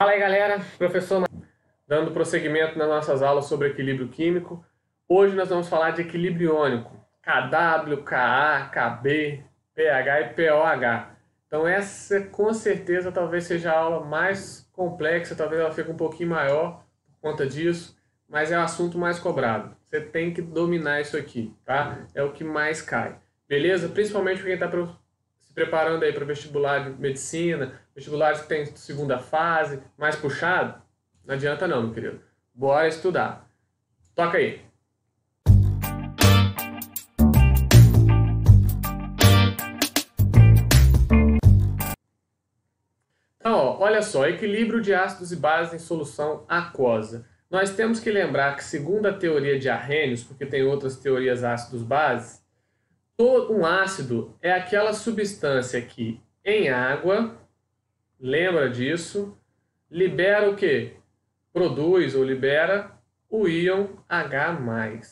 Fala aí, galera, professor dando prosseguimento nas nossas aulas sobre equilíbrio químico. Hoje nós vamos falar de equilíbrio iônico, KW, Ka, Kb, pH e pOH. Então essa com certeza talvez seja a aula mais complexa, talvez ela fique um pouquinho maior por conta disso, mas é o assunto mais cobrado. Você tem que dominar isso aqui, tá? É o que mais cai, beleza? Principalmente para quem está se preparando aí para vestibular de medicina, vestibular que tem segunda fase, mais puxado, não adianta não, meu querido. Bora estudar. Toca aí. Então, ó, olha só, equilíbrio de ácidos e bases em solução aquosa. Nós temos que lembrar que, segundo a teoria de Arrhenius, porque tem outras teorias ácidos-bases, um ácido é aquela substância que, em água, lembra disso, libera o quê? Produz ou libera o íon H+.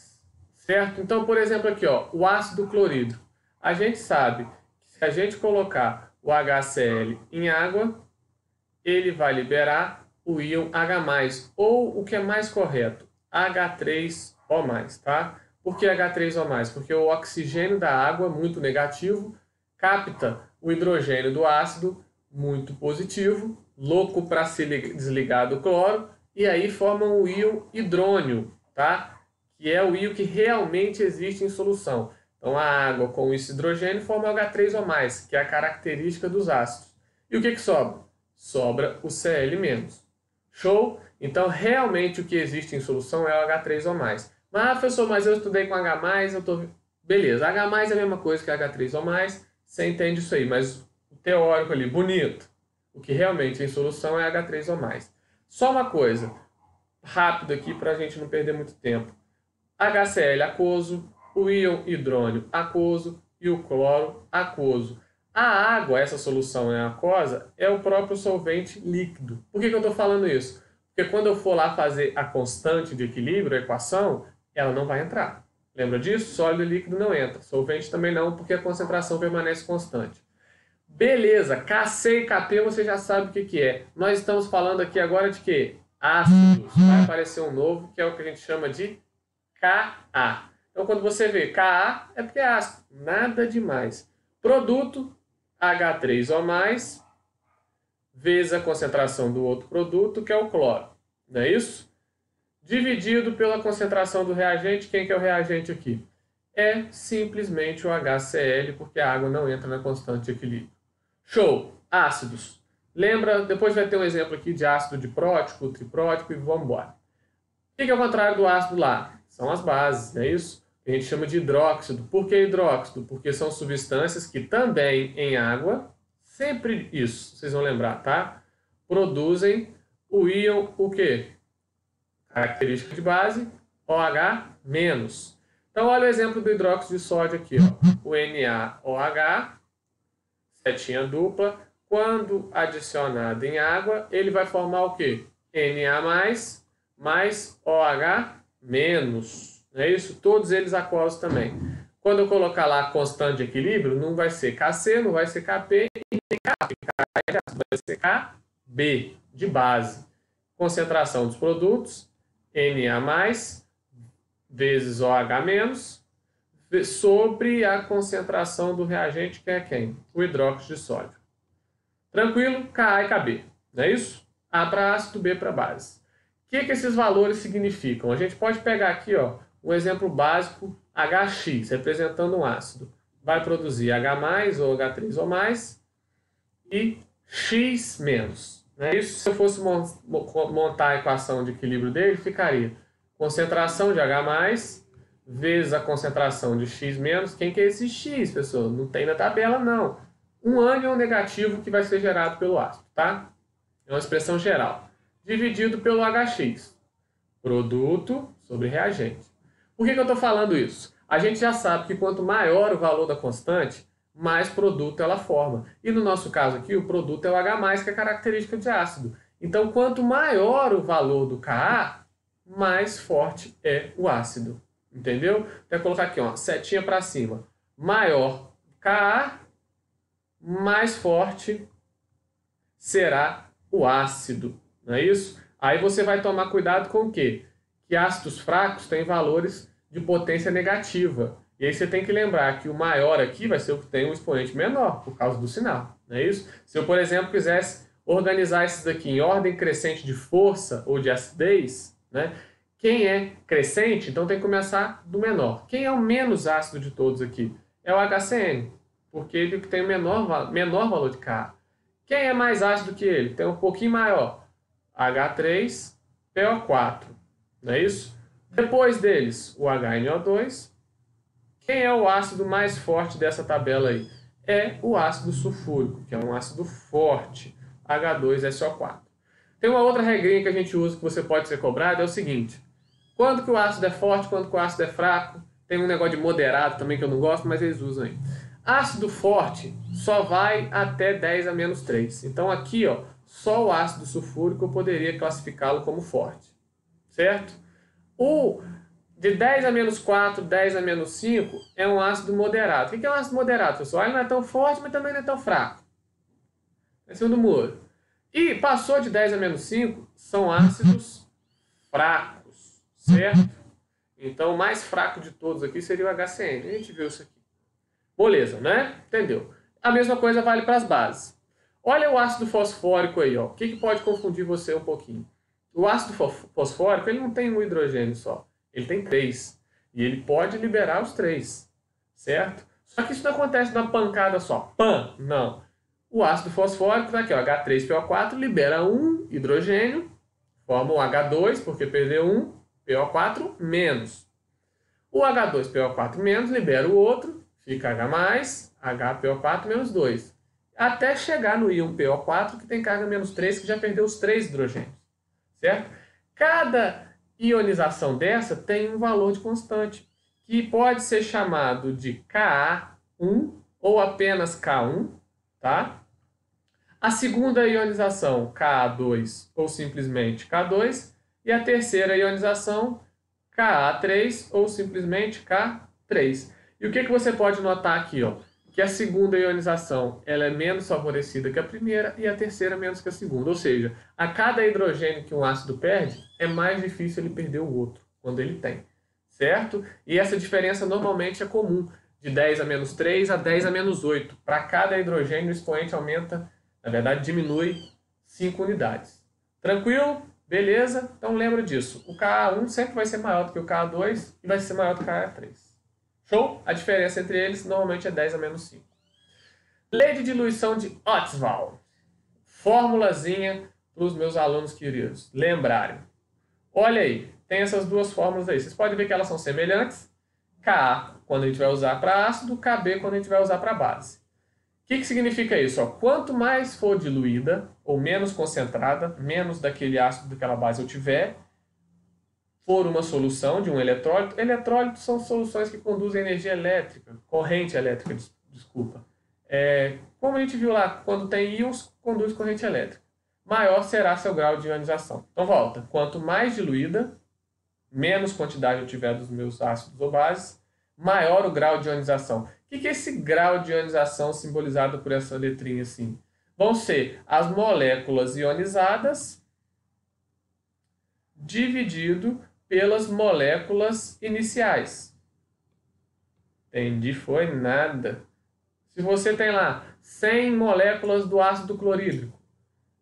Certo? Então, por exemplo, aqui, ó, o ácido clorídrico. A gente sabe que se a gente colocar o HCl em água, ele vai liberar o íon H+, ou o que é mais correto, H3O+, tá? Por que H3O+? Porque o oxigênio da água, muito negativo, capta o hidrogênio do ácido, muito positivo, louco para se desligar do cloro, e aí formam o íon hidrônio, tá? Que é o íon que realmente existe em solução. Então a água com esse hidrogênio forma o H3O+, que é a característica dos ácidos. E o que sobra? Sobra o Cl-. Show? Então realmente o que existe em solução é o H3O+. Mas, professor, mas eu estudei com H+, eu tô... Beleza, H+, é a mesma coisa que H3O+, você entende isso aí, mas o teórico ali, bonito. O que realmente é em solução é H3O+. Só uma coisa, rápido aqui para a gente não perder muito tempo. HCl aquoso, o íon hidrônio aquoso e o cloro aquoso. A água, essa solução é aquosa, é o próprio solvente líquido. Por que eu estou falando isso? Porque quando eu for lá fazer a constante de equilíbrio, a equação, ela não vai entrar. Lembra disso? Sólido e líquido não entra. Solvente também não, porque a concentração permanece constante. Beleza, Kc e Kp você já sabe o que é. Nós estamos falando aqui agora de quê? Ácidos. Vai aparecer um novo, que é o que a gente chama de Ka. Então, quando você vê Ka, é porque é ácido. Nada demais. Produto, H3O+, vezes a concentração do outro produto, que é o cloro. Não é isso? Dividido pela concentração do reagente. Quem que é o reagente aqui? É simplesmente o HCl, porque a água não entra na constante de equilíbrio. Show! Ácidos. Lembra, depois vai ter um exemplo aqui de ácido diprótico, triprótico e vamos embora. O que é o contrário do ácido lá? São as bases, não é isso? A gente chama de hidróxido. Por que hidróxido? Porque são substâncias que também em água, sempre isso, vocês vão lembrar, tá? Produzem o íon, o quê? Característica de base, OH-. Então, olha o exemplo do hidróxido de sódio aqui, ó. O NaOH, setinha dupla, quando adicionado em água, ele vai formar o quê? Na+, mais OH-. Não é isso? Todos eles aquosos também. Quando eu colocar lá a constante de equilíbrio, não vai ser Kc, não vai ser Kp, e nem K, vai ser Kb, de base. Concentração dos produtos, Na+, vezes OH-, sobre a concentração do reagente, que é quem? O hidróxido de sódio. Tranquilo? Ka e Kb. Não é isso? A para ácido, B para base. O que esses valores significam? A gente pode pegar aqui, ó, um exemplo básico, HX, representando um ácido. Vai produzir H+, ou H3O+, e X-. Não é isso? Se eu fosse montar a equação de equilíbrio dele, ficaria concentração de H+, vezes a concentração de X-. Quem que é esse X, pessoal? Não tem na tabela, não. Um ânion negativo que vai ser gerado pelo ácido, tá? É uma expressão geral. Dividido pelo HX. Produto sobre reagente. Por que eu estou falando isso? A gente já sabe que quanto maior o valor da constante, mais produto ela forma. E no nosso caso aqui, o produto é o H+, que é característica de ácido. Então, quanto maior o valor do Ka, mais forte é o ácido. Entendeu? Vou colocar aqui, ó, setinha para cima. Maior Ka, mais forte será o ácido. não é isso? Aí você vai tomar cuidado com o quê? Que ácidos fracos têm valores de potência negativa. E aí você tem que lembrar que o maior aqui vai ser o que tem um expoente menor, por causa do sinal, não é isso? Se eu, por exemplo, quisesse organizar esses daqui em ordem crescente de força ou de acidez, né? Quem é crescente, então tem que começar do menor. Quem é o menos ácido de todos aqui? É o HCN, porque ele tem o menor valor de Ka. Quem é mais ácido que ele? Tem um pouquinho maior. H3PO4, não é isso? Depois deles, o HNO2. Quem é o ácido mais forte dessa tabela aí? É o ácido sulfúrico, que é um ácido forte, H2SO4. Tem uma outra regrinha que a gente usa que você pode ser cobrado, é o seguinte: quando que o ácido é forte, quando que o ácido é fraco? Tem um negócio de moderado também que eu não gosto, mas eles usam aí. Ácido forte só vai até 10 a menos 3. Então aqui, ó, só o ácido sulfúrico eu poderia classificá-lo como forte. Certo? O de 10 a menos 4, 10 a menos 5 é um ácido moderado. O que é um ácido moderado, pessoal? Ele não é tão forte, mas também não é tão fraco. É em cima do muro. E passou de 10 a menos 5, são ácidos fracos, certo? Então, o mais fraco de todos aqui seria o HCN. A gente viu isso aqui. Beleza, né? Entendeu? A mesma coisa vale para as bases. Olha o ácido fosfórico aí, ó. O que pode confundir você um pouquinho? O ácido fosfórico, ele não tem um hidrogênio só. Ele tem 3. E ele pode liberar os 3, certo? Só que isso não acontece numa pancada só. Pam! Não. O ácido fosfórico, tá aqui, ó, H3PO4, libera um hidrogênio, forma um H2, porque perdeu um, PO4 menos. O H2PO4 menos libera o outro, fica H+, HPO4 menos 2. Até chegar no íon PO4, que tem carga menos 3, que já perdeu os 3 hidrogênios, certo? Cada ionização dessa tem um valor de constante, que pode ser chamado de Ka1 ou apenas K1, tá? A segunda ionização, Ka2 ou simplesmente K2, e a terceira ionização, Ka3 ou simplesmente K3. E o que você pode notar aqui, ó? Que a segunda ionização ela é menos favorecida que a primeira e a terceira menos que a segunda. Ou seja, a cada hidrogênio que um ácido perde, é mais difícil ele perder o outro, quando ele tem. Certo? E essa diferença normalmente é comum, de 10 a menos 3 a 10 a menos 8. Para cada hidrogênio, o expoente aumenta, na verdade, diminui 5 unidades. Tranquilo? Beleza? Então lembra disso. O Ka1 sempre vai ser maior do que o Ka2 e vai ser maior do que o Ka3. Show? A diferença entre eles normalmente é 10 a menos 5. Lei de diluição de Ostwald. Formulazinha para os meus alunos queridos lembrarem. Olha aí, tem essas duas fórmulas aí. Vocês podem ver que elas são semelhantes. Ka quando a gente vai usar para ácido, Kb quando a gente vai usar para base. O que significa isso? Ó, quanto mais for diluída, ou menos concentrada, menos daquele ácido daquela base eu tiver, for uma solução de um eletrólito. Eletrólitos são soluções que conduzem energia elétrica, corrente elétrica, desculpa. Como a gente viu lá, quando tem íons, conduz corrente elétrica. Maior será seu grau de ionização. Então volta, quanto mais diluída, menos quantidade eu tiver dos meus ácidos ou bases, maior o grau de ionização. O que é esse grau de ionização simbolizado por essa letrinha assim? Vão ser as moléculas ionizadas dividido pelas moléculas iniciais. Entendi, foi nada. Se você tem lá 100 moléculas do ácido clorídrico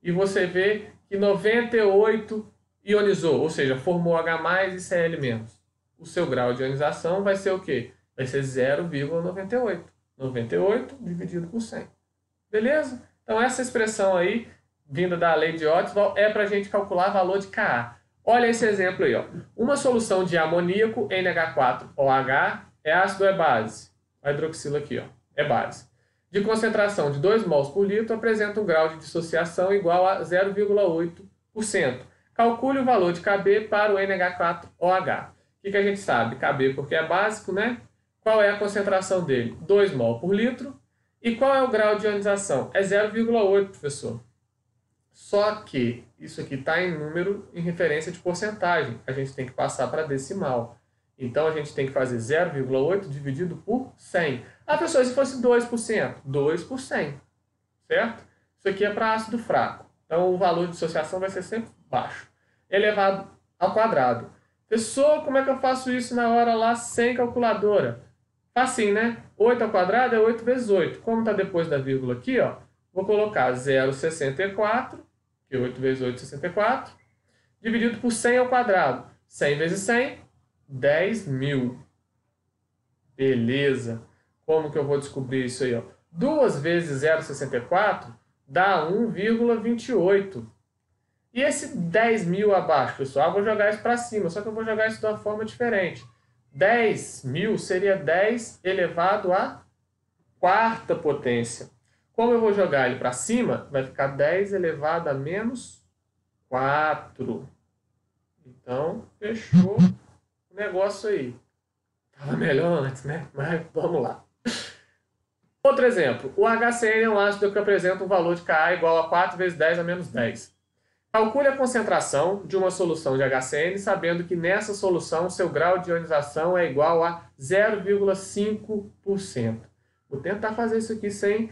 e você vê que 98 ionizou, ou seja, formou H+, e Cl-, o seu grau de ionização vai ser o quê? Vai ser 0,98. 98 dividido por 100. Beleza? Então essa expressão aí, vinda da lei de Ostwald, é para a gente calcular valor de Ka. Olha esse exemplo aí, ó. Uma solução de amoníaco, NH4OH, é ácido ou é base? A hidroxila aqui, ó, é base. De concentração de 2 mols por litro, apresenta um grau de dissociação igual a 0,8%. Calcule o valor de Kb para o NH4OH. O que a gente sabe? Kb porque é básico, né? Qual é a concentração dele? 2 mol por litro. E qual é o grau de ionização? É 0,8, professor. Só que isso aqui está em número em referência de porcentagem. A gente tem que passar para decimal. Então, a gente tem que fazer 0,8 dividido por 100. Ah, professor, se fosse 2%? 2 por 100. Certo? Isso aqui é para ácido fraco. Então, o valor de dissociação vai ser sempre baixo. Elevado ao quadrado. Professor, como é que eu faço isso na hora lá sem calculadora? Facinho, né? 8 ao quadrado é 8 vezes 8. Como está depois da vírgula aqui, ó, vou colocar 0,64, que 8 vezes 8 é 64, dividido por 100 ao quadrado. 100 vezes 100, 10.000. Beleza. Como que eu vou descobrir isso aí? Ó? 2 vezes 0,64 dá 1,28. E esse 10.000 abaixo, pessoal, eu vou jogar isso para cima, só que eu vou jogar isso de uma forma diferente. 10.000 seria 10 elevado à quarta potência. Como eu vou jogar ele para cima, vai ficar 10 elevado a menos 4. Então, fechou o negócio aí. Estava melhor antes, né? Mas vamos lá. Outro exemplo. O HCN é um ácido que apresenta um valor de Ka igual a 4 vezes 10 a menos 10. Calcule a concentração de uma solução de HCN, sabendo que nessa solução seu grau de ionização é igual a 0,5%. Vou tentar fazer isso aqui sem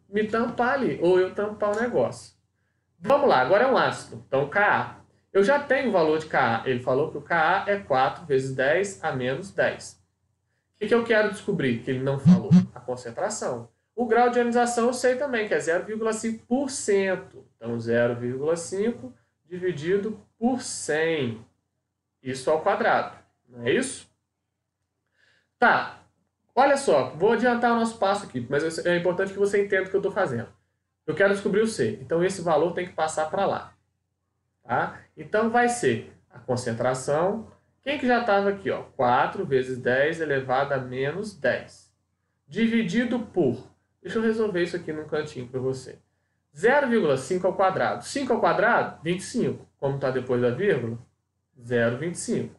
me tampar ali, ou eu tampar o negócio. Vamos lá, agora é um ácido, então Ka. Eu já tenho o valor de Ka. Ele falou que o Ka é 4 vezes 10 a menos 10. O que eu quero descobrir? Que ele não falou. A concentração. O grau de ionização eu sei também, que é 0,5%. Então, 0,5 dividido por 100. Isso ao quadrado. Não é isso? Tá. Olha só, vou adiantar o nosso passo aqui, mas é importante que você entenda o que eu estou fazendo. Eu quero descobrir o C. Então, esse valor tem que passar para lá. Tá? Então, vai ser a concentração. Quem que já estava aqui? Ó? 4 vezes 10 elevado a menos 10. Dividido por... Deixa eu resolver isso aqui num cantinho para você. 0,5 ao quadrado. 5 ao quadrado? 25. Como está depois da vírgula? 0,25.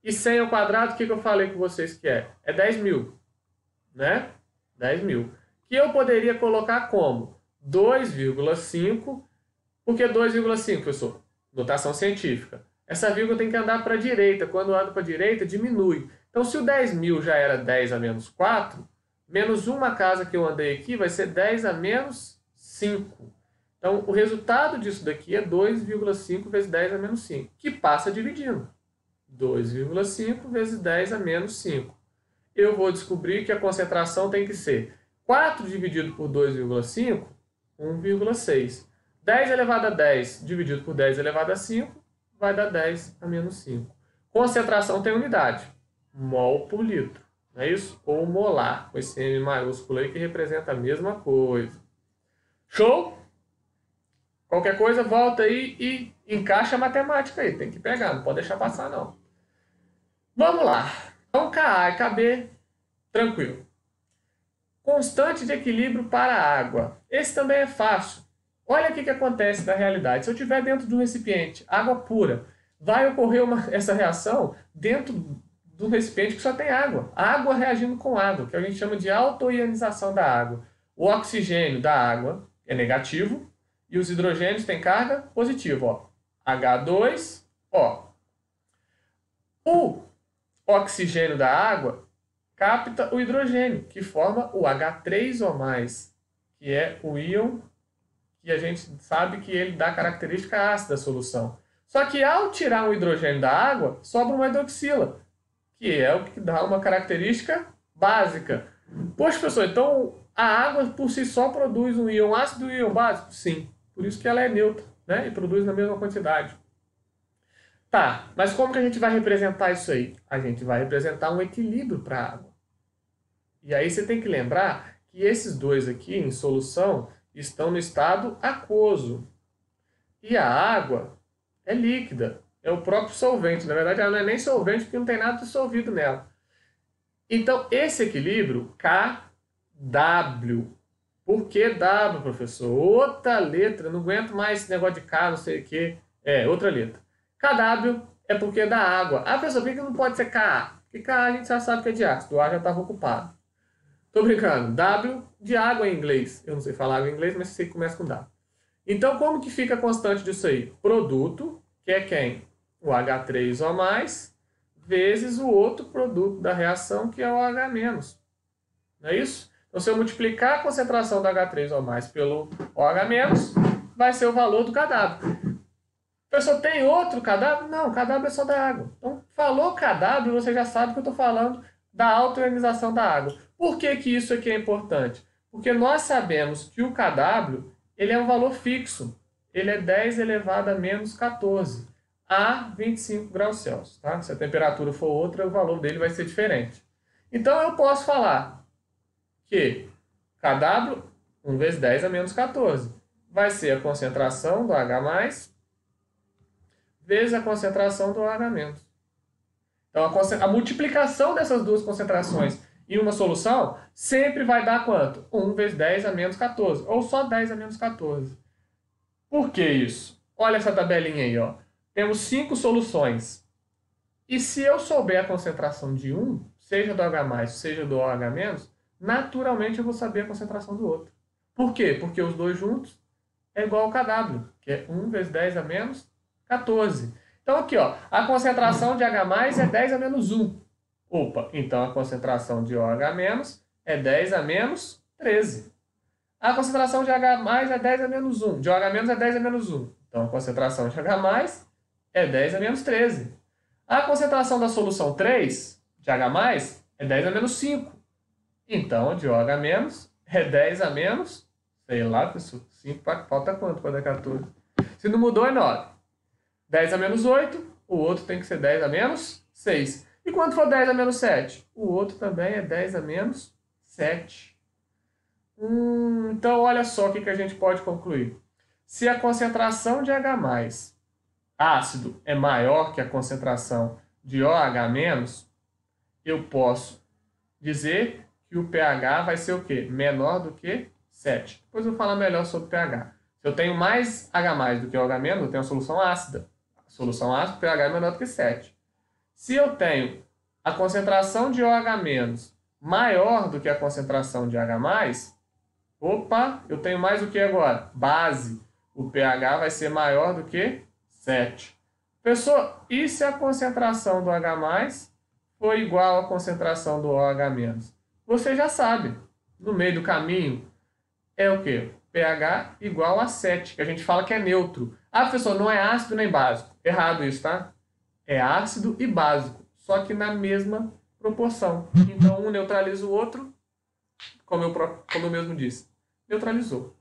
E 100 ao quadrado, o que eu falei com vocês que é? É 10.000. Né? 10.000. Que eu poderia colocar como? 2,5. Por que 2,5, professor? Notação científica. Essa vírgula tem que andar para a direita. Quando anda para a direita, diminui. Então, se o 10.000 já era 10 a menos 4... menos uma casa que eu andei aqui vai ser 10 a menos 5. Então, o resultado disso daqui é 2,5 vezes 10 a menos 5, que passa dividindo. 2,5 vezes 10 a menos 5. Eu vou descobrir que a concentração tem que ser 4 dividido por 2,5, 1,6. 10 elevado a 10 dividido por 10 elevado a 5 vai dar 10 a menos 5. Concentração tem unidade, mol por litro. Não é isso? Ou molar, com esse M maiúsculo aí que representa a mesma coisa. Show? Qualquer coisa, volta aí e encaixa a matemática aí. Tem que pegar, não pode deixar passar não. Vamos lá. Então, Ka e Kb, tranquilo. Constante de equilíbrio para a água. Esse também é fácil. Olha o que acontece na realidade. Se eu tiver dentro de um recipiente, água pura, vai ocorrer essa reação dentro do recipiente que só tem água. Água reagindo com água, que a gente chama de autoionização da água. O oxigênio da água é negativo e os hidrogênios têm carga positiva. Ó. H2O. O oxigênio da água capta o hidrogênio, que forma o H3O+, que é o íon que a gente sabe que ele dá característica ácida à solução. Só que ao tirar um hidrogênio da água, sobra uma hidroxila, que é o que dá uma característica básica. Poxa, professor, então a água por si só produz um íon ácido e um íon básico? Sim, por isso que ela é neutra, né? E produz na mesma quantidade. Tá, mas como que a gente vai representar isso aí? A gente vai representar um equilíbrio para a água. E aí você tem que lembrar que esses dois aqui, em solução, estão no estado aquoso. E a água é líquida. É o próprio solvente. Na verdade, ela não é nem solvente porque não tem nada dissolvido nela. Então, esse equilíbrio, KW. Por que W, professor? Outra letra. Não aguento mais esse negócio de K, não sei o quê. É, outra letra. KW é porque é da água. Ah, professor, por que não pode ser KA? Porque KA a gente já sabe que é de ácido. O A já estava ocupado. Tô brincando. W de água em inglês. Eu não sei falar água em inglês, mas sei que começa com W. Então, como que fica a constante disso aí? Produto, que é quem? O H3O+, vezes o outro produto da reação, que é o H-. Não é isso? Então, se eu multiplicar a concentração do H3O+, pelo OH-, vai ser o valor do KW. Professor, tem outro KW? Não, KW é só da água. Então, falou KW, você já sabe que eu estou falando da autoionização da água. Por que que isso aqui é importante? Porque nós sabemos que o KW ele é um valor fixo. Ele é 10 elevado a menos 14 a 25 graus Celsius. Tá? Se a temperatura for outra, o valor dele vai ser diferente. Então, eu posso falar que KW, 1 vezes 10 a menos 14, vai ser a concentração do H+, vezes a concentração do OH-. Então, a multiplicação dessas duas concentrações em uma solução sempre vai dar quanto? 1 vezes 10 a menos 14, ou só 10 a menos 14. Por que isso? Olha essa tabelinha aí, ó. Temos 5 soluções. E se eu souber a concentração de um, seja do H+, seja do OH-, naturalmente eu vou saber a concentração do outro. Por quê? Porque os dois juntos é igual ao KW, que é 1 vezes 10 a menos 14. Então aqui, ó, a concentração de H+ é 10 a menos 1. Opa, então a concentração de OH- é 10 a menos 13. A concentração de H+ é 10 a menos 1. De OH- é 10 a menos 1. Então a concentração de H+ é 10 a menos 13. A concentração da solução 3, de H+, é 10 a menos 5. Então, de OH- é 10 a menos, sei lá, pessoal, 5, falta quanto para dar 14? Se não mudou, é 9. 10 a menos 8, o outro tem que ser 10 a menos 6. E quando for 10 a menos 7? O outro também é 10 a menos 7. Então, olha só o que a gente pode concluir. Se a concentração de H+ ácido é maior que a concentração de OH-, eu posso dizer que o pH vai ser o quê? Menor do que 7. Depois eu vou falar melhor sobre o pH. Se eu tenho mais H+ do que OH-, eu tenho uma solução ácida. A solução ácida, o pH é menor do que 7. Se eu tenho a concentração de OH- maior do que a concentração de H+, opa, eu tenho mais o que agora? Base. O pH vai ser maior do que 7. Professor, e se a concentração do H+ for igual à concentração do OH-? Você já sabe. No meio do caminho é o quê? pH igual a 7, que a gente fala que é neutro. Ah, professor, não é ácido nem básico. Errado isso, tá? É ácido e básico, só que na mesma proporção. Então, um neutraliza o outro, como eu mesmo disse. Neutralizou.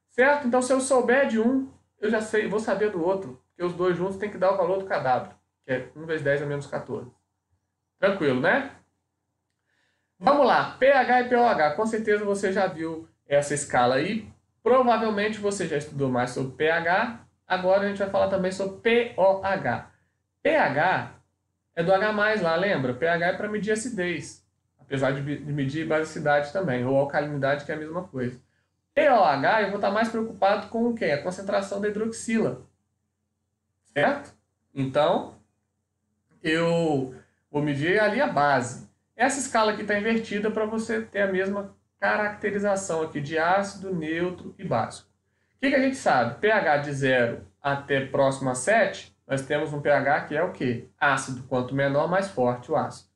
Certo? Então, se eu souber de um, eu já sei, vou saber do outro, porque os dois juntos têm que dar o valor do KW, que é 1 vezes 10 a menos 14. Tranquilo, né? Vamos lá, pH e pOH. Com certeza você já viu essa escala aí. Provavelmente você já estudou mais sobre pH. Agora a gente vai falar também sobre pOH. pH é do H+, lá, lembra? pH é para medir acidez, apesar de medir basicidade também, ou alcalinidade, que é a mesma coisa. pOH eu vou estar mais preocupado com o quê? A concentração da hidroxila. Certo? Então, eu vou medir ali a base. Essa escala aqui está invertida para você ter a mesma caracterização aqui de ácido, neutro e básico. O que a gente sabe? pH de 0 até próximo a 7, nós temos um pH que é o quê? Ácido. Quanto menor, mais forte o ácido.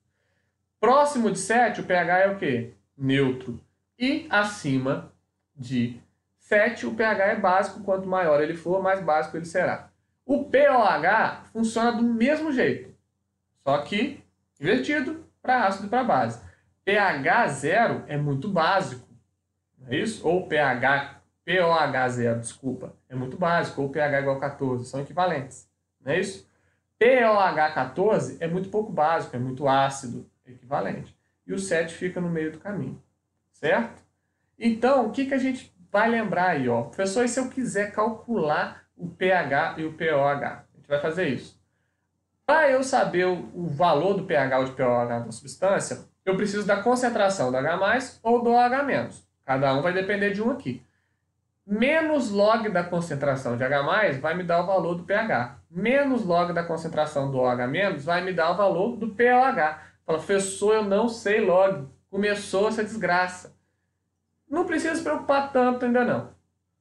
Próximo de 7, o pH é o quê? Neutro. E acima de 7, o pH é básico. Quanto maior ele for, mais básico ele será. O pOH funciona do mesmo jeito, só que invertido para ácido e para base. pH 0 é muito básico, não é isso? Ou pOH 0, desculpa, é muito básico, ou pH igual a 14, são equivalentes, não é isso? pOH 14 é muito pouco básico, é muito ácido, é equivalente. E o 7 fica no meio do caminho, certo? Então, o que a gente vai lembrar aí, ó? Professor, e se eu quiser calcular o pH e o pOH? A gente vai fazer isso. Para eu saber o valor do pH ou de pOH da substância, eu preciso da concentração do H+ ou do OH-. Cada um vai depender de um aqui. Menos log da concentração de H+ vai me dar o valor do pH. Menos log da concentração do OH- vai me dar o valor do pOH. Fala, professor, eu não sei log. Começou essa desgraça. Não precisa se preocupar tanto ainda não.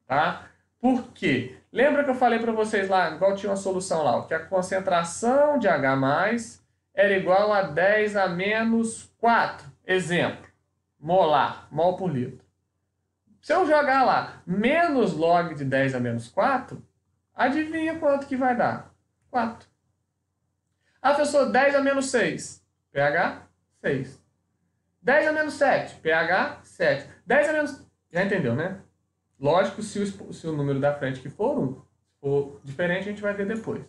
Tá? Por quê? Lembra que eu falei para vocês lá, igual tinha uma solução lá, que a concentração de H+ era igual a 10 a menos 4. Exemplo, molar, mol por litro. Se eu jogar lá menos log de 10 a menos 4, adivinha quanto que vai dar? 4. Ah, professor, 10 a menos 6, pH 6. 10 a menos 7, pH 7. 10 a menos... Já entendeu, né? Lógico, se o número da frente que for 1, se for diferente, a gente vai ver depois.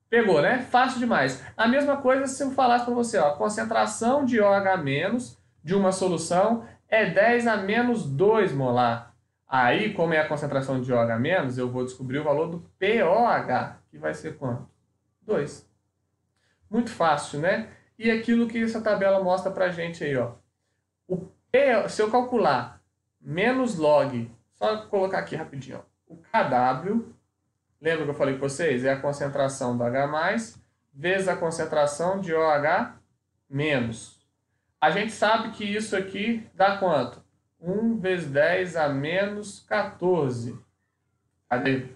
Pegou, né? Fácil demais. A mesma coisa se eu falasse para você, ó, a concentração de OH- de uma solução é 10 a menos 2 molar. Aí, como é a concentração de OH-, eu vou descobrir o valor do POH, que vai ser quanto? 2. Muito fácil, né? E aquilo que essa tabela mostra pra gente aí, ó. Se eu calcular menos log, só colocar aqui rapidinho, ó, o KW, lembra que eu falei com vocês? É a concentração do H+, vezes a concentração de OH-. A gente sabe que isso aqui dá quanto? 1 vezes 10 a menos 14. Cadê?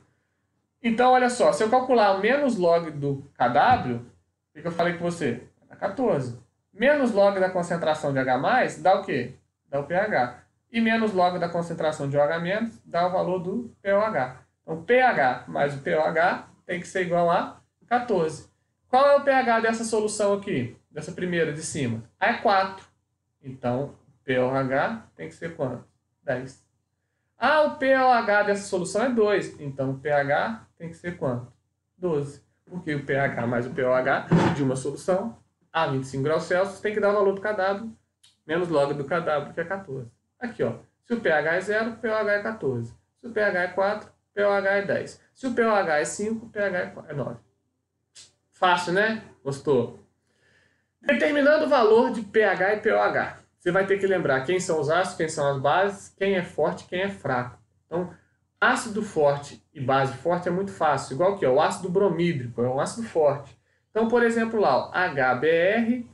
Então, olha só, se eu calcular o menos log do KW, o que eu falei com você? Dá 14. Menos log da concentração de H+, dá o quê? Dá o pH. E menos log da concentração de OH- dá o valor do pOH. Então, pH mais o pOH tem que ser igual a 14. Qual é o pH dessa solução aqui? Dessa primeira de cima? É 4. Então, o pOH tem que ser quanto? 10. Ah, o pOH dessa solução é 2. Então, o pH tem que ser quanto? 12. Porque o pH mais o pOH de uma solução a 25 graus Celsius tem que dar o valor do KW menos log do KW, que é 14. Aqui, ó. Se o pH é 0, o pOH é 14. Se o pH é 4, o pOH é 10. Se o pOH é 5, o pH é 9. Fácil, né? Gostou? Determinando o valor de pH e pOH. Você vai ter que lembrar quem são os ácidos, quem são as bases, quem é forte e quem é fraco. Então, ácido forte e base forte é muito fácil. Igual que o ácido bromídrico, é um ácido forte. Então, por exemplo, lá, o HBr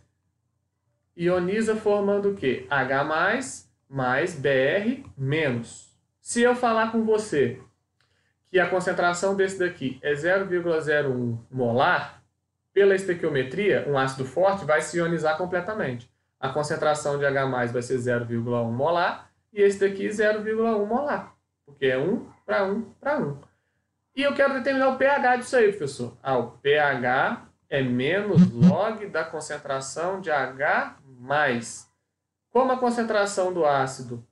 ioniza formando o quê? H+, mais Br menos. Se eu falar com você que a concentração desse daqui é 0,01 molar, pela estequiometria, um ácido forte vai se ionizar completamente. A concentração de H+, vai ser 0,1 molar e esse daqui 0,1 molar, porque é 1 para 1 para 1. E eu quero determinar o pH disso aí, professor. Ah, o pH é menos log da concentração de H+. Como a concentração do ácido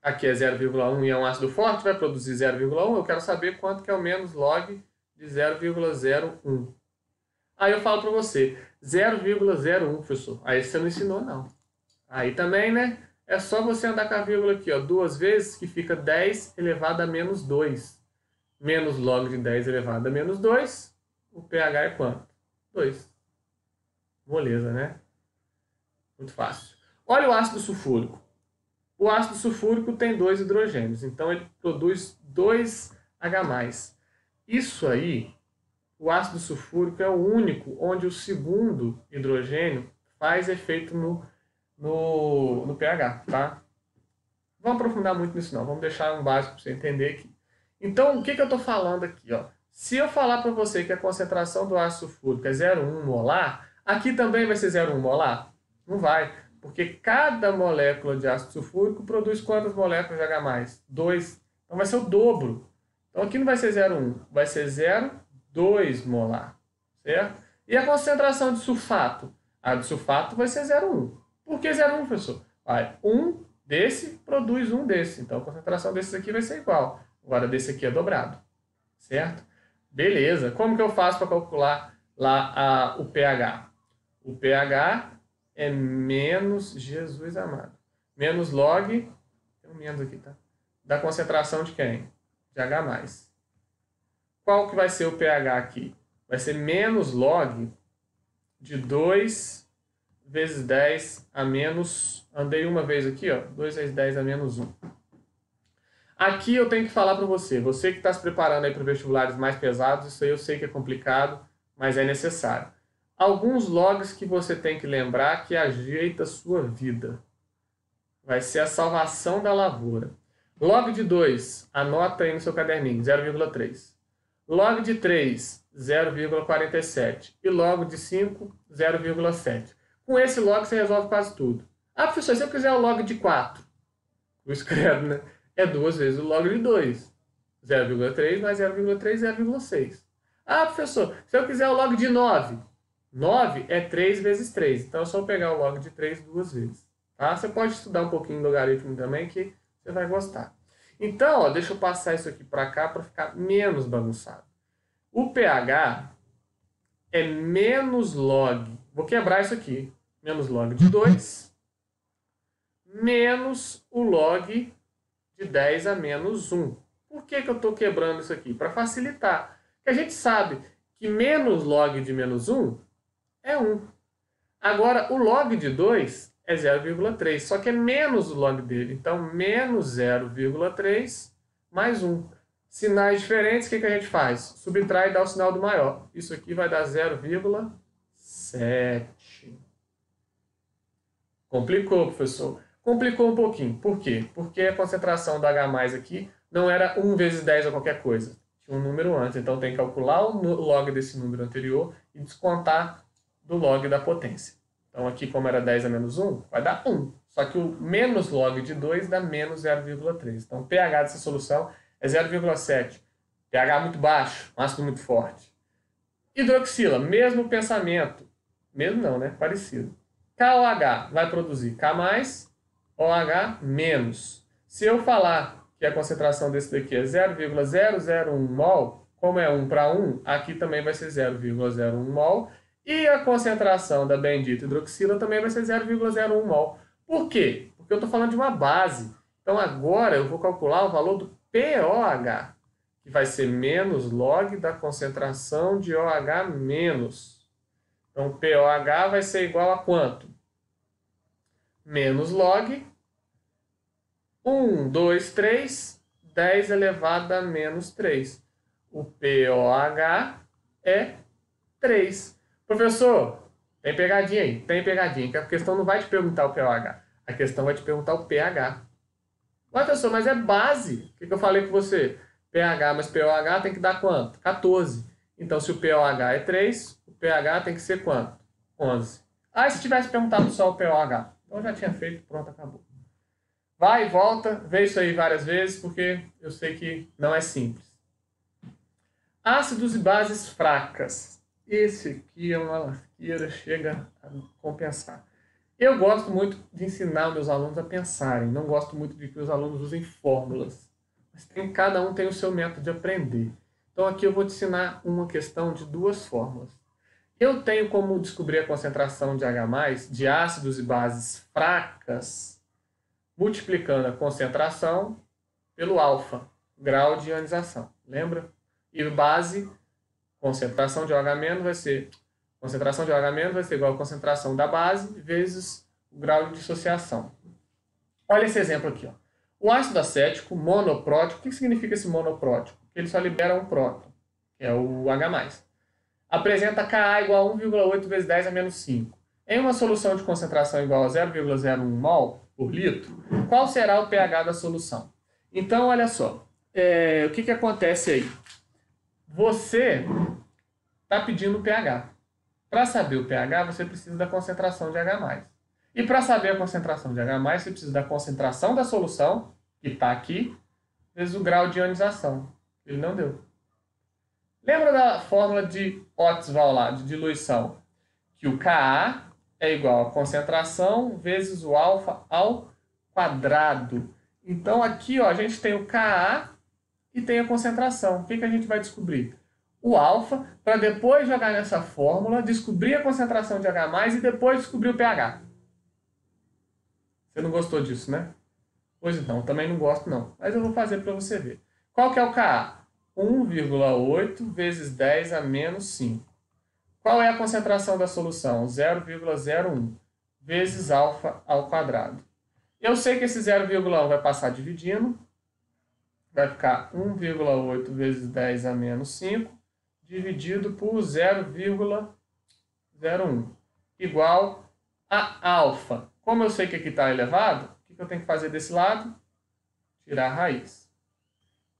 aqui é 0,1 e é um ácido forte, vai produzir 0,1, eu quero saber quanto que é o menos log de 0,01. Aí eu falo para você, 0,01, professor. Aí você não ensinou, não. Aí também, né? É só você andar com a vírgula aqui, ó, 2 vezes, que fica 10 elevado a menos 2. Menos log de 10 elevado a menos 2, o pH é quanto? 2. Moleza, né? Muito fácil. Olha o ácido sulfúrico. O ácido sulfúrico tem 2 hidrogênios, então ele produz 2H+. Isso aí, o ácido sulfúrico é o único onde o segundo hidrogênio faz efeito no pH, tá? Vamos aprofundar muito nisso não, vamos deixar um básico para você entender aqui. Então, o que eu estou falando aqui? Ó? Se eu falar para você que a concentração do ácido sulfúrico é 0,1 molar, aqui também vai ser 0,1 molar? Não vai, porque cada molécula de ácido sulfúrico produz quantas moléculas de H+? 2. Então vai ser o dobro. Então aqui não vai ser 0,1, vai ser 0,2 molar, certo? E a concentração de sulfato? A de sulfato vai ser 0,1. Por que 0,1, professor? Vai, 1 desse produz 1 desse. Então a concentração desses aqui vai ser igual. Agora desse aqui é dobrado, certo? Beleza. Como que eu faço para calcular lá o pH? O pH é menos, Jesus amado, menos log, tem um menos aqui, tá? Da concentração de quem? De H+. Qual que vai ser o pH aqui? Vai ser menos log de 2 vezes 10 a menos... Andei uma vez aqui, ó. 2 vezes 10 a menos 1. Aqui eu tenho que falar para você. Você que está se preparando aí para vestibulares mais pesados, isso aí eu sei que é complicado, mas é necessário. Alguns logs que você tem que lembrar que ajeita a sua vida. Vai ser a salvação da lavoura. Log de 2, anota aí no seu caderninho, 0,3. Log de 3, 0,47. E log de 5, 0,7. Com esse log você resolve quase tudo. Ah, professor, se eu quiser o log de 4? Cruz credo, né? É 2 vezes o log de 2. 0,3 mais 0,3, 0,6. Ah, professor, se eu quiser o log de 9. 9 é 3 vezes 3. Então é só pegar o log de 3 duas vezes. Tá? Você pode estudar um pouquinho de logaritmo também, que você vai gostar. Então, ó, deixa eu passar isso aqui para cá para ficar menos bagunçado. O pH é menos log. Vou quebrar isso aqui. Menos log de 2 menos o log de 10 a menos 1. Por que eu estou quebrando isso aqui? Para facilitar. Porque a gente sabe que menos log de menos 1 é 1. Agora, o log de 2 é 0,3, só que é menos o log dele. Então, menos 0,3 mais 1. Sinais diferentes, o que a gente faz? Subtrai e dá o sinal do maior. Isso aqui vai dar 0,7. Complicou, professor. Complicou um pouquinho. Por quê? Porque a concentração do H+ aqui não era 1 vezes 10 ou qualquer coisa. Tinha um número antes. Então, tem que calcular o log desse número anterior e descontar do log da potência. Então, aqui, como era 10 a menos 1, vai dar 1. Só que o menos log de 2 dá menos 0,3. Então, o pH dessa solução é 0,7. pH muito baixo, ácido muito forte. Hidroxila, mesmo pensamento. Mesmo não, né? Parecido. KOH vai produzir K+, OH menos. Se eu falar que a concentração desse daqui é 0,001 mol, como é 1 para 1, aqui também vai ser 0,01 mol. E a concentração da bendita hidroxila também vai ser 0,01 mol. Por quê? Porque eu estou falando de uma base. Então agora eu vou calcular o valor do POH, que vai ser menos log da concentração de OH menos. Então POH vai ser igual a quanto? Menos log 1, 2, 3, 10 elevado a menos 3. O POH é 3. Professor, tem pegadinha aí? Tem pegadinha, que a questão não vai te perguntar o pOH. A questão vai te perguntar o pH. Ué, professor, mas é base. O que eu falei com você? pH mais pOH tem que dar quanto? 14. Então, se o pOH é 3, o pH tem que ser quanto? 11. Ah, e se tivesse perguntado só o pOH? Então, eu já tinha feito, pronto, acabou. Vai e volta, vê isso aí várias vezes, porque eu sei que não é simples. Ácidos e bases fracas. Esse aqui é uma lasqueira, chega a compensar. Eu gosto muito de ensinar meus alunos a pensarem. Não gosto muito de que os alunos usem fórmulas. Mas cada um tem o seu método de aprender. Então aqui eu vou te ensinar uma questão de 2 fórmulas. Eu tenho como descobrir a concentração de H+, de ácidos e bases fracas, multiplicando a concentração pelo alfa, grau de ionização. Lembra? E base, concentração de OH- vai ser concentração de OH- vai ser igual a concentração da base vezes o grau de dissociação. Olha esse exemplo aqui. Ó. O ácido acético monoprótico, o que significa esse monoprótico? Ele só libera um próton, que é o H+. Apresenta Ka igual a 1,8 vezes 10 a menos 5. Em uma solução de concentração igual a 0,01 mol por litro, qual será o pH da solução? Então, olha só, o que acontece aí? Você está pedindo o pH. Para saber o pH, você precisa da concentração de H+. E para saber a concentração de H+, você precisa da concentração da solução, que está aqui, vezes o grau de ionização. Ele não deu. Lembra da fórmula de Ostwald lá, de diluição? Que o Ka é igual a concentração vezes o alfa ao quadrado. Então aqui ó, a gente tem o Ka e tem a concentração. O que a gente vai descobrir? O alfa, para depois jogar nessa fórmula, descobrir a concentração de H+, e depois descobrir o pH. Você não gostou disso, né? Pois então, também não gosto não. Mas eu vou fazer para você ver. Qual que é o Ka? 1,8 vezes 10 a menos 5. Qual é a concentração da solução? 0,01 vezes alfa ao quadrado. Eu sei que esse 0,1 vai passar dividindo. Vai ficar 1,8 vezes 10 a menos 5 dividido por 0,01 igual a alfa. Como eu sei que aqui está elevado, o que eu tenho que fazer desse lado? Tirar a raiz.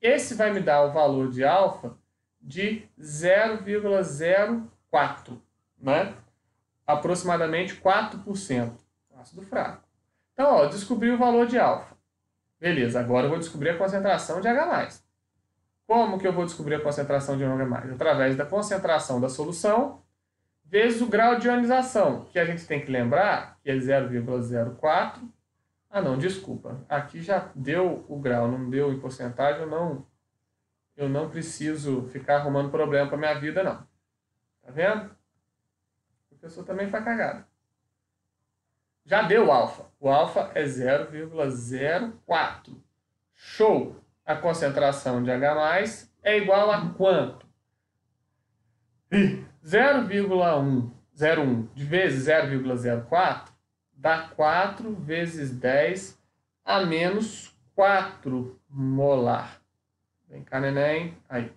Esse vai me dar o valor de alfa de 0,04, né? Aproximadamente 4%. Ácido fraco. Então, ó, descobri o valor de alfa. Beleza, agora eu vou descobrir a concentração de H+. Como que eu vou descobrir a concentração de H+? Através da concentração da solução vezes o grau de ionização, que a gente tem que lembrar que é 0,04. Ah, não, desculpa. Aqui já deu o grau, não deu em porcentagem, eu não preciso ficar arrumando problema para minha vida, não. Tá vendo? O professor também faz cagada. Já deu o alfa. O alfa é 0,04. Show! A concentração de H+ é igual a quanto? 0,101 de vezes 0,04 dá 4 vezes 10 a menos 4 molar. Vem cá, neném. Aí.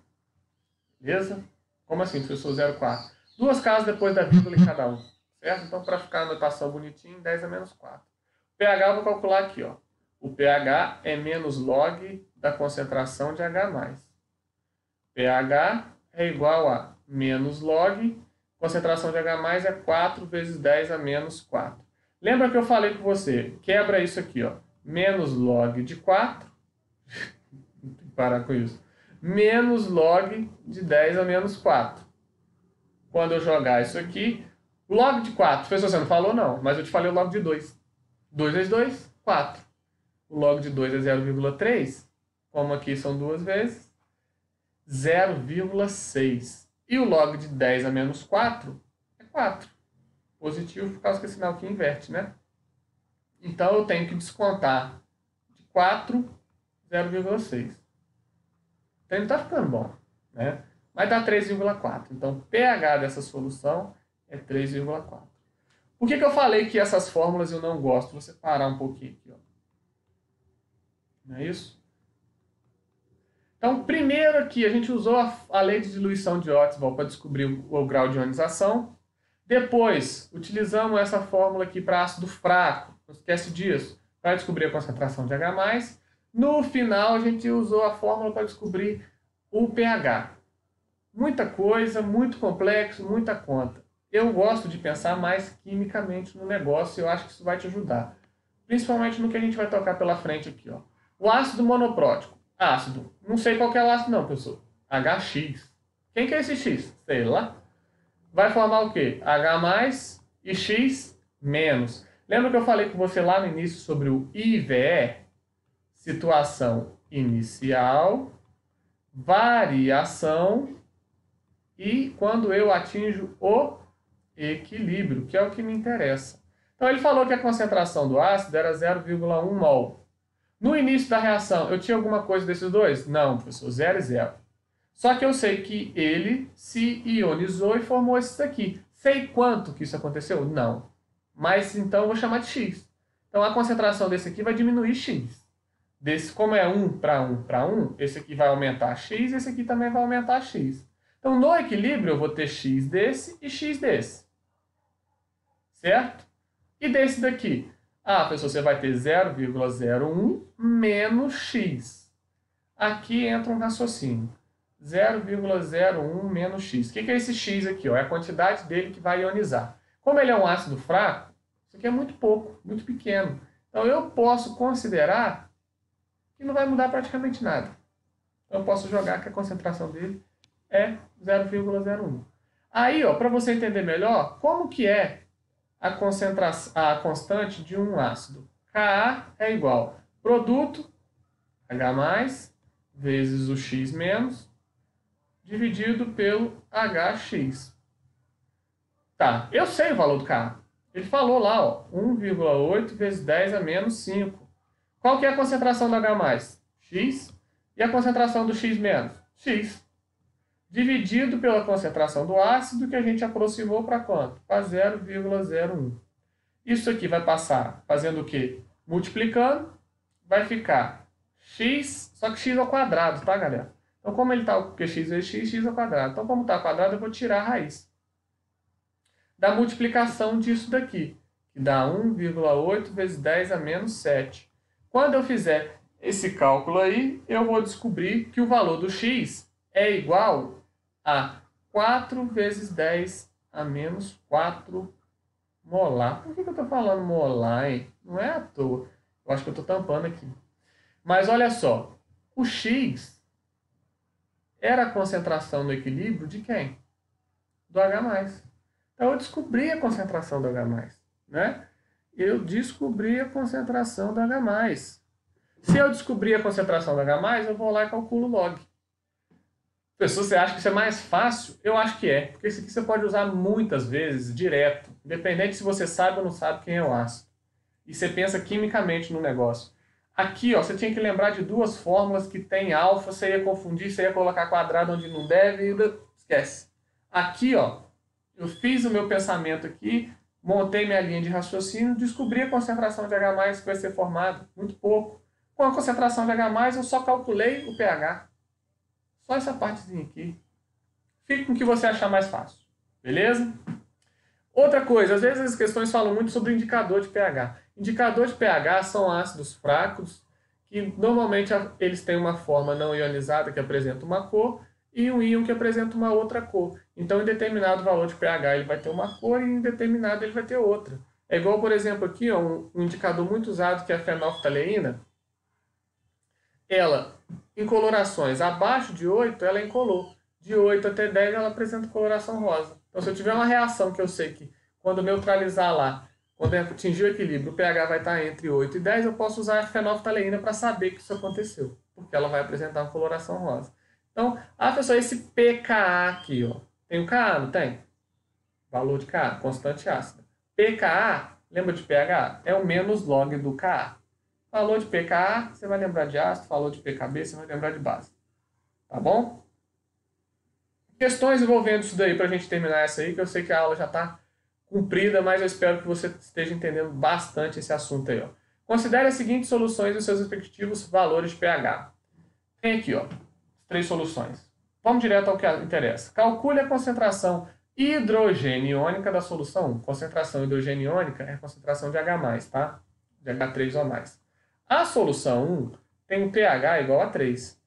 Beleza? Como assim, professor 0,4? Duas casas depois da vírgula em cada um. Certo? Então, para ficar a anotação bonitinha, 10 a menos 4. O pH eu vou calcular aqui, ó. O pH é menos log da concentração de H+. pH é igual a menos log, concentração de H+ é 4 vezes 10 a menos 4. Lembra que eu falei com você? Quebra isso aqui, ó. Menos log de 4. Tem que parar com isso. Menos log de 10 a menos 4. Quando eu jogar isso aqui, log de 4. Professor, você não falou não, mas eu te falei o log de 2. 2 vezes 2, 4. O log de 2 é 0,3. Como aqui são duas vezes, 0,6. E o log de 10 a menos 4 é 4. Positivo por causa que é sinal que inverte, né? Então eu tenho que descontar de 4, 0,6. Então ele está ficando bom, né? Mas dá 3,4. Então o pH dessa solução é 3,4. Por que eu falei que essas fórmulas eu não gosto? Vou separar um pouquinho aqui, ó. Não é isso? Então, primeiro aqui, a gente usou a lei de diluição de Ostwald para descobrir o grau de ionização. Depois, utilizamos essa fórmula aqui para ácido fraco, não esquece disso, para descobrir a concentração de H+. No final, a gente usou a fórmula para descobrir o pH. Muita coisa, muito complexo, muita conta. Eu gosto de pensar mais quimicamente no negócio e eu acho que isso vai te ajudar. Principalmente no que a gente vai tocar pela frente aqui, ó. O ácido monoprótico. Ácido. Não sei qual que é o ácido não, professor. HX. Quem que é esse X? Sei lá. Vai formar o quê? H+ e X-. Lembra que eu falei com você lá no início sobre o IVE? Situação inicial, variação e quando eu atinjo o equilíbrio, que é o que me interessa. Então ele falou que a concentração do ácido era 0,1 mol. No início da reação, eu tinha alguma coisa desses dois? Não, professor, 0 e 0. Só que eu sei que ele se ionizou e formou esses aqui. Sei quanto que isso aconteceu? Não. Mas então eu vou chamar de X. Então a concentração desse aqui vai diminuir X. Desse, como é 1 para 1 para 1, esse aqui vai aumentar X, esse aqui também vai aumentar X. Então no equilíbrio eu vou ter X desse e X desse. Certo? E desse daqui? Ah, professor, você vai ter 0,01 menos X. Aqui entra um raciocínio. 0,01 menos X. O que é esse X aqui? Ó? É a quantidade dele que vai ionizar. Como ele é um ácido fraco, isso aqui é muito pouco, muito pequeno. Então eu posso considerar que não vai mudar praticamente nada. Então eu posso jogar que a concentração dele é 0,01. Aí, para você entender melhor, como que é a constante de um ácido? Ka é igual produto H+ vezes o X menos dividido pelo HX. Tá, eu sei o valor do Ka. Ele falou lá, ó, 1,8 vezes 10 a menos 5. Qual que é a concentração do H+? X. E a concentração do X menos? X. Dividido pela concentração do ácido, que a gente aproximou para quanto? Para 0,01. Isso aqui vai passar fazendo o quê? Multiplicando, vai ficar x, só que x ao quadrado, tá, galera? Então, como ele está, porque x vezes x, x ao quadrado. Então, como está ao quadrado, eu vou tirar a raiz da multiplicação disso daqui, que dá 1,8 vezes 10 a menos 7. Quando eu fizer esse cálculo aí, eu vou descobrir que o valor do x é igual a 4 vezes 10 a menos 4 molar. Por que eu estou falando molar, hein? Não é à toa. Eu acho que eu estou tampando aqui. Mas olha só, o X era a concentração no equilíbrio de quem? Do H+. Então eu descobri a concentração do H+, né? Eu descobri a concentração do H+. Se eu descobrir a concentração do H+, eu vou lá e calculo o log. Pessoal, você acha que isso é mais fácil? Eu acho que é, porque isso aqui você pode usar muitas vezes, direto, independente se você sabe ou não sabe quem é o ácido. E você pensa quimicamente no negócio. Aqui, ó, você tinha que lembrar de duas fórmulas que tem alfa, você ia confundir, você ia colocar quadrado onde não deve e esquece. Aqui, ó, eu fiz o meu pensamento aqui, montei minha linha de raciocínio, descobri a concentração de H+ que vai ser formada, muito pouco. Com a concentração de H+, eu só calculei o pH. Só essa partezinha aqui. Fique com o que você achar mais fácil. Beleza? Outra coisa, às vezes as questões falam muito sobre indicador de pH. Indicador de pH são ácidos fracos, que normalmente eles têm uma forma não ionizada que apresenta uma cor e um íon que apresenta uma outra cor. Então, em determinado valor de pH ele vai ter uma cor e em determinado ele vai ter outra. É igual, por exemplo, aqui, ó, um indicador muito usado que é a fenolftaleína. Ela, em colorações abaixo de 8, ela é incolor. De 8 até 10, ela apresenta coloração rosa. Então, se eu tiver uma reação que eu sei que, quando neutralizar lá, quando atingir o equilíbrio, o pH vai estar entre 8 e 10, eu posso usar a fenolftaleína para saber que isso aconteceu, porque ela vai apresentar uma coloração rosa. Então, pessoal, esse pKa aqui, ó, tem o Ka, não tem? Valor de Ka, constante ácida. pKa, lembra de pH? É o menos log do Ka. Falou de pKa, você vai lembrar de ácido. Falou de pKb, você vai lembrar de base. Tá bom? Questões envolvendo isso daí, para a gente terminar essa aí, que eu sei que a aula já está cumprida, mas eu espero que você esteja entendendo bastante esse assunto aí. Ó. Considere as seguintes soluções e os seus respectivos valores de pH. Tem aqui, ó, 3 soluções. Vamos direto ao que interessa. Calcule a concentração hidrogeniônica da solução 1. Concentração hidrogeniônica é a concentração de H+, tá? De H3 ou mais. A solução 1 tem um pH igual a 3.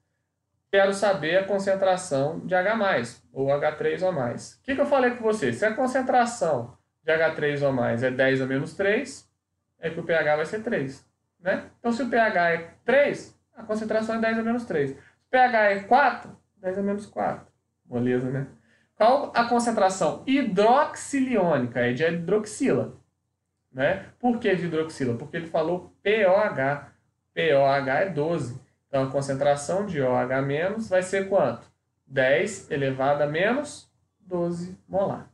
Quero saber a concentração de H+, ou H3 ou mais. O que eu falei com você? Se a concentração de H3 ou mais é 10 a menos 3, é que o pH vai ser 3. Né? Então, se o pH é 3, a concentração é 10 a menos 3. Se o pH é 4, 10 a menos 4. Beleza, né? Qual a concentração hidroxiliônica? É de hidroxila. Né? Por que de hidroxila? Porque ele falou POH. POH é 12. Então, a concentração de OH- vai ser quanto? 10 elevado a menos 12 molar.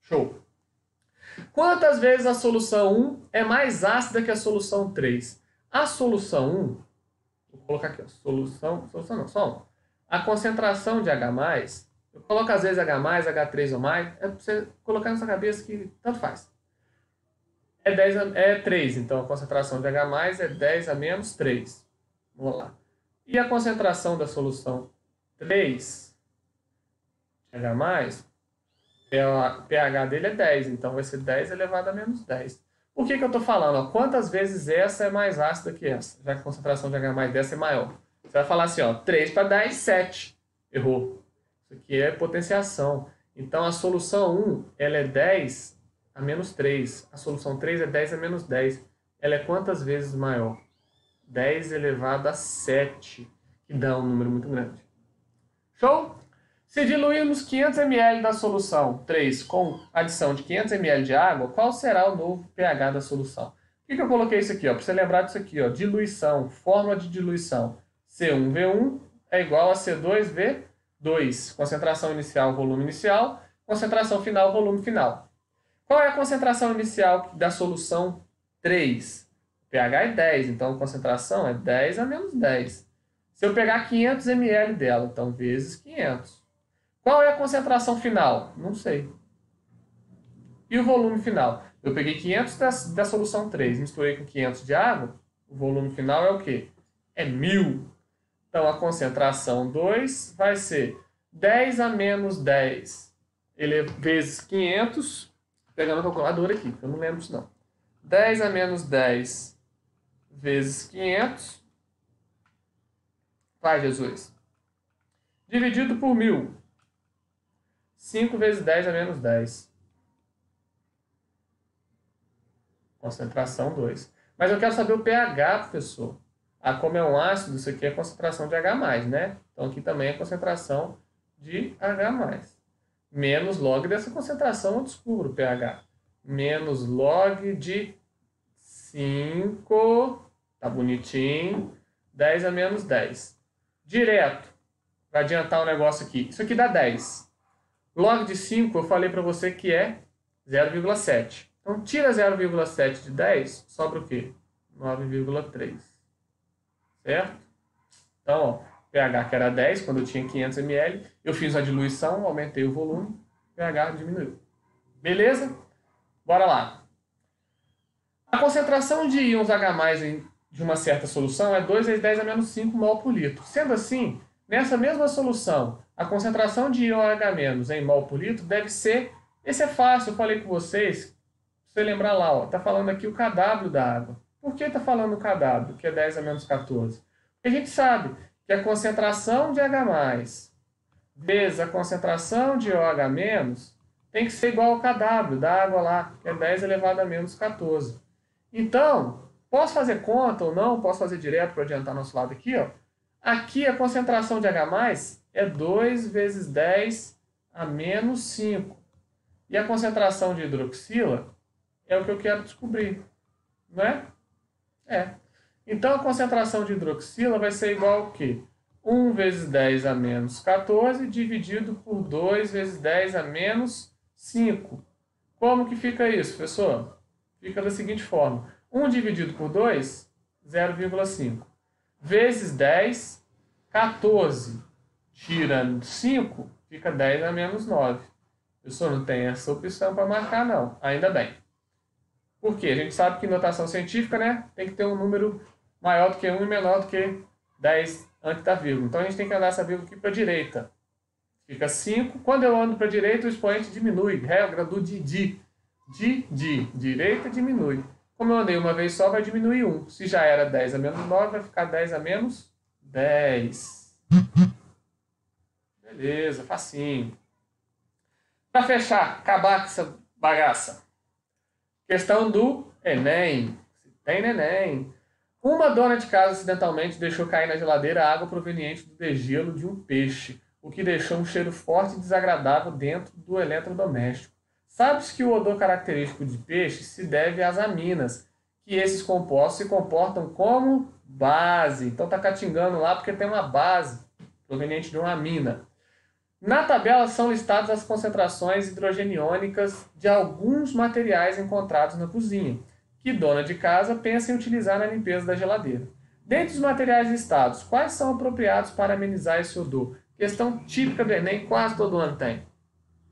Show! Quantas vezes a solução 1 é mais ácida que a solução 3? A solução 1, vou colocar aqui, ó, solução não, só 1. A concentração de H+, eu coloco às vezes H+, H3 ou mais, é para você colocar na sua cabeça que tanto faz. É 3, então a concentração de H+ é 10 a menos 3. Vamos lá. E a concentração da solução 3 de H+, o pH dele é 10, então vai ser 10 elevado a menos 10. Por que eu estou falando? Ó, quantas vezes essa é mais ácida que essa? Já que a concentração de H+ dessa é maior. Você vai falar assim, ó, 3 para 10, 7. Errou. Isso aqui é potenciação. Então a solução 1 ela é 10 a menos 3. A solução 3 é 10 a menos 10. Ela é quantas vezes maior? 10 elevado a 7, que dá um número muito grande. Show? Se diluirmos 500 ml da solução 3 com adição de 500 ml de água, qual será o novo pH da solução? Por que eu coloquei isso aqui? Para você lembrar disso aqui, ó, diluição, fórmula de diluição. C1V1 é igual a C2V2. Concentração inicial, volume inicial. Concentração final, volume final. Qual é a concentração inicial da solução 3? pH é 10, então a concentração é 10 a menos 10. Se eu pegar 500 ml dela, então vezes 500. Qual é a concentração final? Não sei. E o volume final? Eu peguei 500 da solução 3, misturei com 500 de água, o volume final é o quê? É 1000. Então a concentração 2 vai ser 10 a menos 10 vezes 500, pegando a calculadora aqui, eu não lembro disso não. 10 a menos 10 vezes 500, vai, Jesus, dividido por 1000, 5 vezes 10 a menos 10, concentração 2. Mas eu quero saber o pH, professor. Como é um ácido, isso aqui é concentração de H+, né? Então aqui também é concentração de H+. Menos log dessa concentração eu descubro o pH. Menos log de 5, tá bonitinho, 10 a menos 10. Direto, para adiantar o negócio aqui. Isso aqui dá 10. Log de 5 eu falei para você que é 0,7. Então tira 0,7 de 10, sobra o quê? 9,3. Certo? Então, ó, pH que era 10 quando eu tinha 500 ml, eu fiz a diluição, aumentei o volume, pH diminuiu. Beleza? Bora lá. A concentração de íons H+ de uma certa solução é 2 vezes 10 a menos 5 mol por litro. Sendo assim, nessa mesma solução, a concentração de íon H- em mol por litro deve ser... Esse é fácil, eu falei com vocês. Se você lembrar lá, ó, tá falando aqui o kW da água. Por que tá falando o kW, que é 10 a menos 14? Porque a gente sabe que a concentração de H+ vezes a concentração de OH- tem que ser igual ao kW da água lá, que é 10 elevado a menos 14. Então, posso fazer conta ou não? Posso fazer direto para adiantar nosso lado aqui, ó. Aqui a concentração de H+ é 2 vezes 10 a menos 5. E a concentração de hidroxila é o que eu quero descobrir, não é? É. Então a concentração de hidroxila vai ser igual ao quê? 1 vezes 10 a menos 14 dividido por 2 vezes 10 a menos 5. Como que fica isso, professor? Fica da seguinte forma. 1 dividido por 2, 0,5. Vezes 10, 14. Tirando 5, fica 10 a menos 9. Professor, não tem essa opção para marcar, não. Ainda bem. Por quê? A gente sabe que em notação científica, né, tem que ter um número maior do que 1 e menor do que 10 antes da vírgula. Então a gente tem que andar essa vírgula aqui para a direita. Fica 5. Quando eu ando para a direita, o expoente diminui. Regra do Didi. Direita diminui. Como eu andei uma vez só, vai diminuir 1. Se já era 10 a menos 9, vai ficar 10 a menos 10. Beleza, facinho. Para fechar, acabar com essa bagaça. Questão do Enem. Se tem Enem. Uma dona de casa acidentalmente deixou cair na geladeira água proveniente do degelo de um peixe, o que deixou um cheiro forte e desagradável dentro do eletrodoméstico. Sabe-se que o odor característico de peixe se deve às aminas, que esses compostos se comportam como base. Então está catingando lá porque tem uma base proveniente de uma amina. Na tabela são listadas as concentrações hidrogeniônicas de alguns materiais encontrados na cozinha, que dona de casa pensa em utilizar na limpeza da geladeira. Dentre os materiais listados, quais são apropriados para amenizar esse odor? Questão típica do Enem, quase todo ano tem.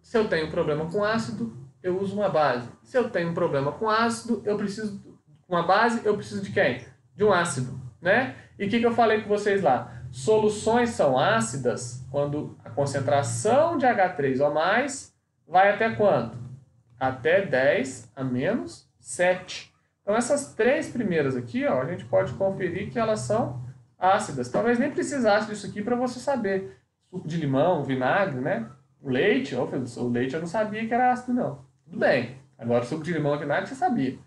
Se eu tenho um problema com ácido, eu uso uma base. Se eu tenho um problema com ácido, eu preciso de uma base, eu preciso de quem? De um ácido, né? E o que eu falei com vocês lá? Soluções são ácidas quando a concentração de H3O+, vai até quanto? Até 10 a menos 7. Então essas três primeiras aqui, ó, a gente pode conferir que elas são ácidas. Talvez nem precisasse disso aqui para você saber. Suco de limão, vinagre, né? O leite, o leite eu não sabia que era ácido, não. Tudo bem. Agora, suco de limão e vinagre você sabia.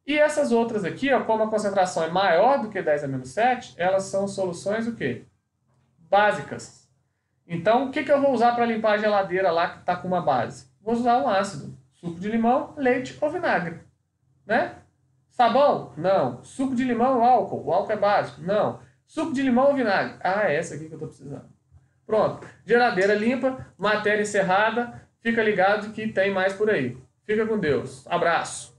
E essas outras aqui, ó, como a concentração é maior do que 10 a menos 7, elas são soluções o quê? Básicas. Então, o que eu vou usar para limpar a geladeira lá que está com uma base? Vou usar um ácido. Suco de limão, leite ou vinagre. Né? Sabão? Não. Suco de limão ou álcool? O álcool é básico? Não. Suco de limão ou vinagre? Ah, é essa aqui que eu estou precisando. Pronto. Geladeira limpa, matéria encerrada. Fica ligado que tem mais por aí. Fica com Deus. Abraço.